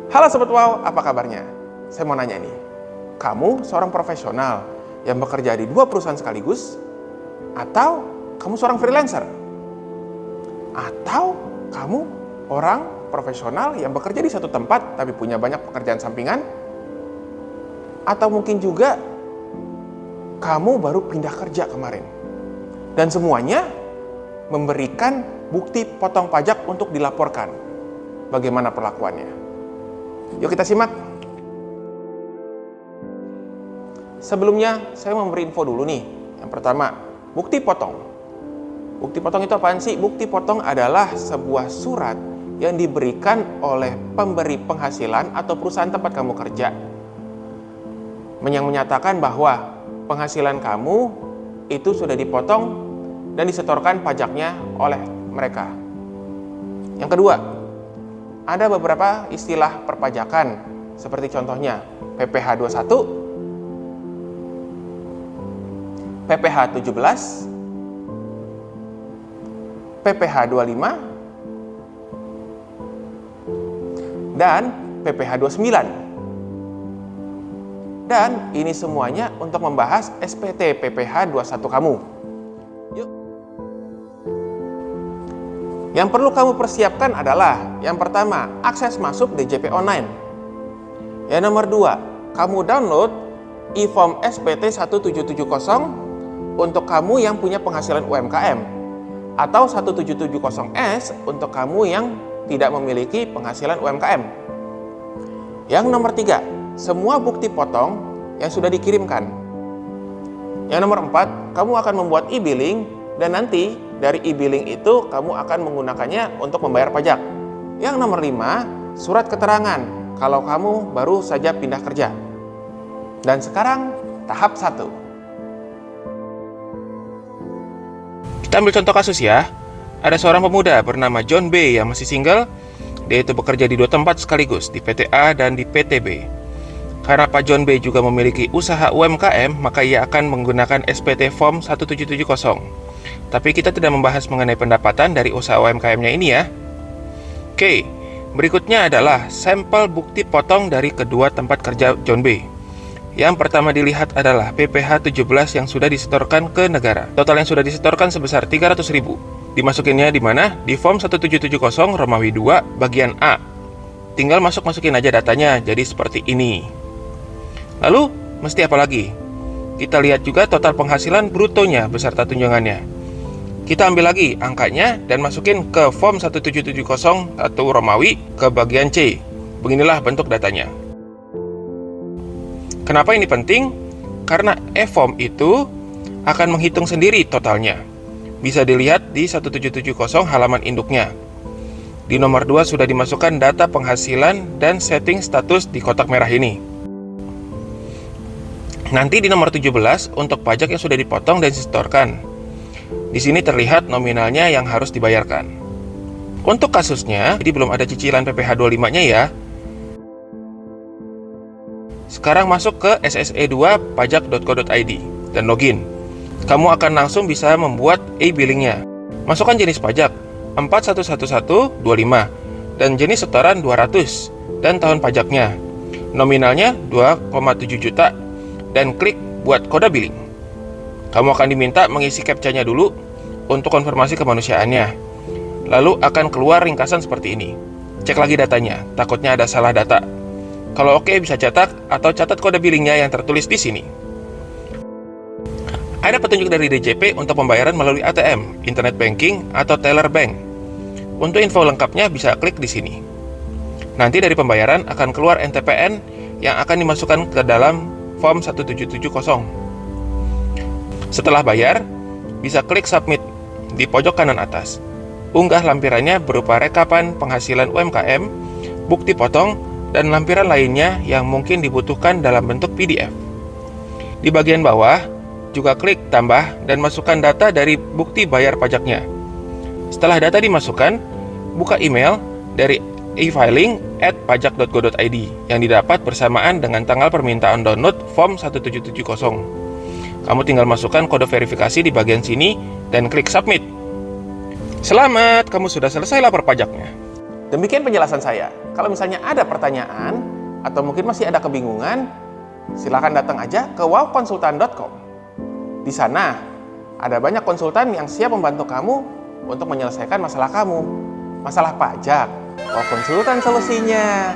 Halo Sobat Wow, apa kabarnya? Saya mau nanya nih, kamu seorang profesional yang bekerja di 2 perusahaan sekaligus? Atau kamu seorang freelancer? Atau kamu orang profesional yang bekerja di satu tempat tapi punya banyak pekerjaan sampingan? Atau mungkin juga kamu baru pindah kerja kemarin dan semuanya memberikan bukti potong pajak untuk dilaporkan. Bagaimana perlakuannya? Yuk kita simak. Sebelumnya saya memberi info dulu nih. Yang pertama, bukti potong. Bukti potong itu apaan sih? Bukti potong adalah sebuah surat yang diberikan oleh pemberi penghasilan atau perusahaan tempat kamu kerja, yang menyatakan bahwa penghasilan kamu itu sudah dipotong dan disetorkan pajaknya oleh mereka. Yang kedua, ada beberapa istilah perpajakan, seperti contohnya PPh 21, PPh 17, PPh 25, dan PPh 29. Dan ini semuanya untuk membahas SPT PPh 21 kamu. Yuk. Yang perlu kamu persiapkan adalah yang pertama, akses masuk DJP online. Yang nomor 2, kamu download e-form SPT 1770 untuk kamu yang punya penghasilan UMKM atau 1770S untuk kamu yang tidak memiliki penghasilan UMKM. Yang nomor 3, semua bukti potong yang sudah dikirimkan. Yang nomor 4, kamu akan membuat e-billing dan nanti dari e-billing itu kamu akan menggunakannya untuk membayar pajak. Yang nomor 5, surat keterangan kalau kamu baru saja pindah kerja. Dan sekarang tahap 1. Kita ambil contoh kasus ya. Ada seorang pemuda bernama John B yang masih single. Dia itu bekerja di 2 tempat sekaligus, di PT A dan di PT B. Karena Pak John B juga memiliki usaha UMKM, maka ia akan menggunakan SPT Form 1770. Tapi kita tidak membahas mengenai pendapatan dari usaha UMKM-nya ini ya. Oke, berikutnya adalah sampel bukti potong dari kedua tempat kerja John B. Yang pertama dilihat adalah PPh 17 yang sudah disetorkan ke negara. Total yang sudah disetorkan sebesar 300.000. Dimasukinnya di mana? Di Form 1770 Romawi 2 bagian A. Tinggal masukin aja datanya, jadi seperti ini. Lalu, mesti apa lagi? Kita lihat juga total penghasilan brutonya beserta tunjangannya. Kita ambil lagi angkanya dan masukin ke Form 1770 atau Romawi ke bagian C. Beginilah bentuk datanya. Kenapa ini penting? Karena e-form itu akan menghitung sendiri totalnya. Bisa dilihat di 1770 halaman induknya. Di nomor 2 sudah dimasukkan data penghasilan dan setting status di kotak merah ini. Nanti di nomor 17 untuk pajak yang sudah dipotong dan disetorkan. Di sini terlihat nominalnya yang harus dibayarkan. Untuk kasusnya, jadi belum ada cicilan PPh 25-nya ya. Sekarang masuk ke sse2pajak.co.id dan login. Kamu akan langsung bisa membuat e-billingnya. Masukkan jenis pajak 411125 dan jenis setoran 200 dan tahun pajaknya. Nominalnya 2,7 juta dan klik buat kode billing. Kamu akan diminta mengisi captcha-nya dulu untuk konfirmasi kemanusiaannya. Lalu akan keluar ringkasan seperti ini. Cek lagi datanya, takutnya ada salah data. Kalau oke bisa cetak atau catat kode billingnya yang tertulis di sini. Ada petunjuk dari DJP untuk pembayaran melalui ATM, internet banking, atau teller bank. Untuk info lengkapnya bisa klik di sini. Nanti dari pembayaran akan keluar NTPN yang akan dimasukkan ke dalam Form 1770. Setelah bayar, bisa klik submit di pojok kanan atas. Unggah lampirannya berupa rekapan penghasilan UMKM, bukti potong, dan lampiran lainnya yang mungkin dibutuhkan dalam bentuk PDF. Di bagian bawah, juga klik tambah dan masukkan data dari bukti bayar pajaknya. Setelah data dimasukkan, buka email dari e-filing@pajak.go.id yang didapat bersamaan dengan tanggal permintaan download Form 1770. Kamu tinggal masukkan kode verifikasi di bagian sini dan klik submit. Selamat, kamu sudah selesai lapor pajaknya. Demikian penjelasan saya. Kalau misalnya ada pertanyaan atau mungkin masih ada kebingungan, silakan datang aja ke wowkonsultan.com. Di sana ada banyak konsultan yang siap membantu kamu untuk menyelesaikan masalah kamu. Masalah pajak, Wow Konsultan solusinya.